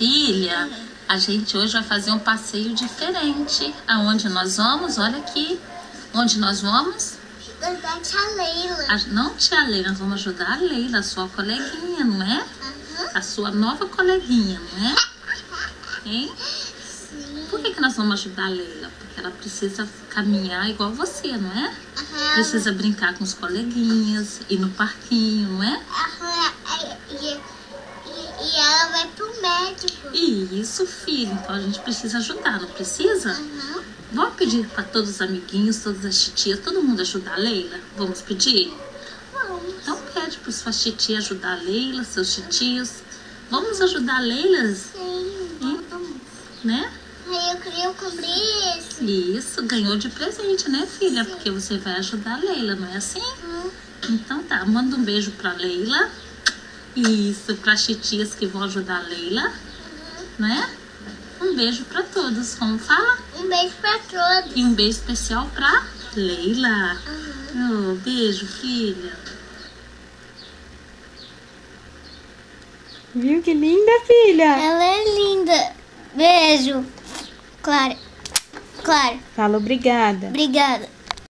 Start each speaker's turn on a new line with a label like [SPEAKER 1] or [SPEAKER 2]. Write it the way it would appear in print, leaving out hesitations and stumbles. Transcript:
[SPEAKER 1] Filha, a gente hoje vai fazer um passeio diferente. Aonde nós vamos? Olha aqui. Onde nós vamos?
[SPEAKER 2] Ajudar a tia Leila.
[SPEAKER 1] Não tia Leila, nós vamos ajudar a Leila, a sua coleguinha, não é? A sua nova coleguinha, não é? Hein?
[SPEAKER 2] Sim.
[SPEAKER 1] Por que nós vamos ajudar a Leila? Porque ela precisa caminhar igual você, não é? Precisa brincar com os coleguinhas, ir no parquinho, não é?
[SPEAKER 2] E ela vai pro médico.
[SPEAKER 1] Isso, filho. Então a gente precisa ajudar, não precisa? Vamos pedir para todos os amiguinhos, todas as titias, todo mundo ajudar a Leila? Vamos pedir?
[SPEAKER 2] Vamos.
[SPEAKER 1] Então pede para suas titias ajudar a Leila, seus titios. Vamos ajudar a Leila?
[SPEAKER 2] Sim, vamos.
[SPEAKER 1] Né?
[SPEAKER 2] Aí eu queria cobrir esse.
[SPEAKER 1] Isso, ganhou de presente, né, filha?
[SPEAKER 2] Sim.
[SPEAKER 1] Porque você vai ajudar a Leila, não é assim? Então tá, manda um beijo pra Leila. Isso, para as titias que vão ajudar a Leila, né? Um beijo para todos, como fala?
[SPEAKER 2] Um beijo pra todos.
[SPEAKER 1] E um beijo especial pra Leila. Oh, beijo, filha.
[SPEAKER 3] Viu que linda, filha?
[SPEAKER 2] Ela é linda. Beijo. Clara.
[SPEAKER 3] Fala obrigada.
[SPEAKER 2] Obrigada.